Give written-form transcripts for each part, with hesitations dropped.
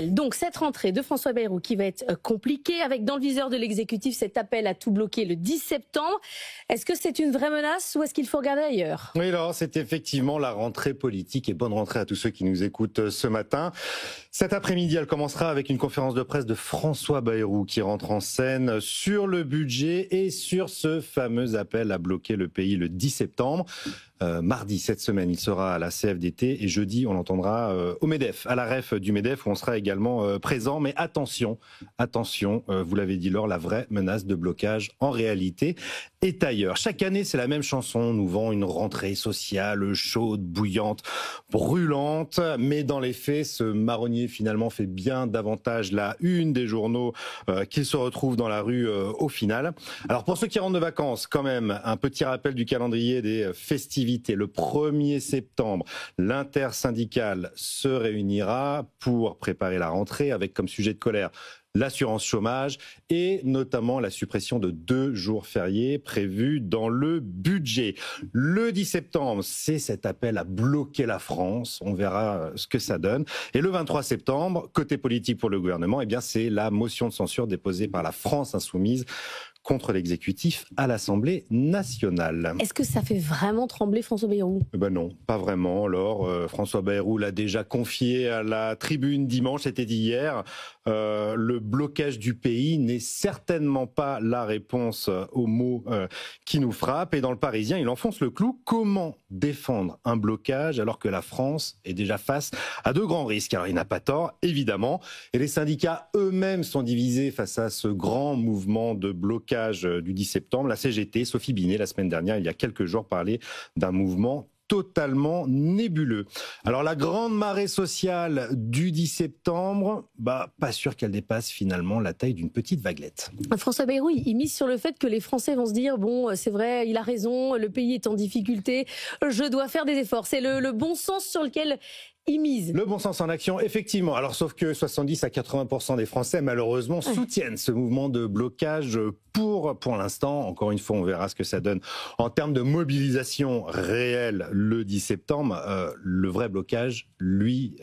Donc cette rentrée de François Bayrou qui va être compliquée avec dans le viseur de l'exécutif cet appel à tout bloquer le 10 septembre. Est-ce que c'est une vraie menace ou est-ce qu'il faut regarder ailleurs? Oui, alors c'est effectivement la rentrée politique et bonne rentrée à tous ceux qui nous écoutent ce matin. Cet après-midi, elle commencera avec une conférence de presse de François Bayrou qui rentre en scène sur le budget et sur ce fameux appel à bloquer le pays le 10 septembre. Mardi cette semaine, il sera à la CFDT et jeudi, on l'entendra au MEDEF, à la REF du MEDEF où on sera également présent. Mais attention, vous l'avez dit Laure, la vraie menace de blocage en réalité est ailleurs. Chaque année, c'est la même chanson. On nous vend une rentrée sociale chaude, bouillante, brûlante. Mais dans les faits, ce marronnier finalement fait bien davantage la une des journaux qu'il se retrouve dans la rue au final. Alors pour ceux qui rentrent de vacances, quand même, un petit rappel du calendrier des festivités. Le 1er septembre, l'intersyndicale se réunira pour préparer la rentrée avec comme sujet de colère l'assurance chômage et notamment la suppression de 2 jours fériés prévus dans le budget. Le 10 septembre, c'est cet appel à bloquer la France. On verra ce que ça donne. Et le 23 septembre, côté politique pour le gouvernement, eh bien, c'est la motion de censure déposée par la France insoumise contre l'exécutif à l'Assemblée nationale. Est-ce que ça fait vraiment trembler François Bayrou? Ben non, pas vraiment. Alors, François Bayrou l'a déjà confié à la Tribune dimanche, c'était hier. Le blocage du pays n'est certainement pas la réponse aux mots qui nous frappent. Et dans le Parisien, il enfonce le clou. Comment défendre un blocage alors que la France est déjà face à de grands risques? Alors, il n'a pas tort, évidemment. Et les syndicats eux-mêmes sont divisés face à ce grand mouvement de blocage du 10 septembre. La CGT, Sophie Binet, la semaine dernière, il y a quelques jours, parlait d'un mouvement totalement nébuleux. Alors la grande marée sociale du 10 septembre, pas sûr qu'elle dépasse finalement la taille d'une petite vaguelette. François Bayrou, il mise sur le fait que les Français vont se dire, bon, c'est vrai, il a raison, le pays est en difficulté, je dois faire des efforts. C'est le bon sens sur lequel il mise. Le bon sens en action, effectivement. Alors, sauf que 70 à 80% des Français, malheureusement, soutiennent ce mouvement de blocage pour l'instant. Encore une fois, on verra ce que ça donne en termes de mobilisation réelle le 10 septembre. Le vrai blocage, lui,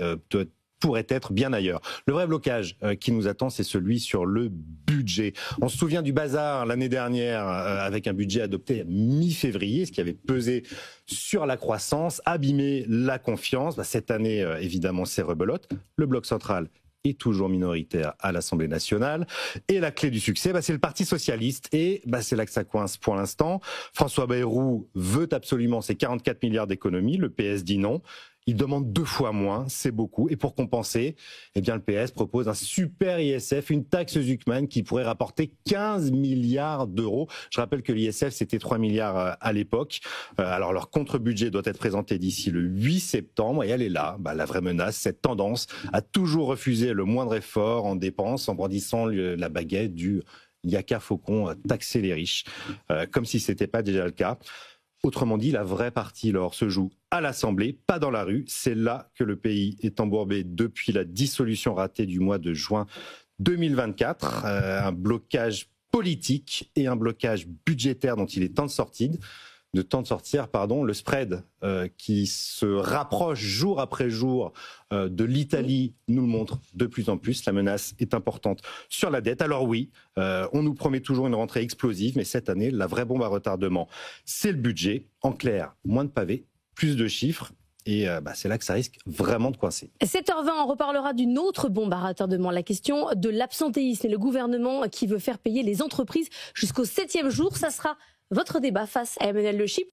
pourrait être bien ailleurs. Le vrai blocage qui nous attend, c'est celui sur le budget. On se souvient du bazar l'année dernière avec un budget adopté mi-février, ce qui avait pesé sur la croissance, abîmé la confiance. Cette année, évidemment, c'est rebelote. Le bloc central est toujours minoritaire à l'Assemblée nationale. Et la clé du succès, c'est le Parti socialiste. Et c'est là que ça coince pour l'instant. François Bayrou veut absolument ses 44 milliards d'économies. Le PS dit non. Il demande 2 fois moins, c'est beaucoup. Et pour compenser, eh bien, le PS propose un super ISF, une taxe Zuckman qui pourrait rapporter 15 milliards d'euros. Je rappelle que l'ISF, c'était 3 milliards à l'époque. Alors, leur contre-budget doit être présenté d'ici le 8 septembre. Et elle est là, la vraie menace, cette tendance à toujours refuser le moindre effort en dépenses, en brandissant la baguette du yaka faucon, taxer les riches, comme si c'était pas déjà le cas. Autrement dit, la vraie partie, se joue à l'Assemblée, pas dans la rue. C'est là que le pays est embourbé depuis la dissolution ratée du mois de juin 2024. Un blocage politique et un blocage budgétaire dont il est temps de sortir. Le spread qui se rapproche jour après jour de l'Italie nous le montre de plus en plus. La menace est importante sur la dette. Alors oui, on nous promet toujours une rentrée explosive, mais cette année, la vraie bombe à retardement, c'est le budget. En clair, moins de pavés, plus de chiffres. Et c'est là que ça risque vraiment de coincer. 7h20, on reparlera d'une autre bombe à retardement, la question de l'absentéisme et le gouvernement qui veut faire payer les entreprises jusqu'au 7e jour. Ça sera votre débat face à Emmanuel Le Chypre.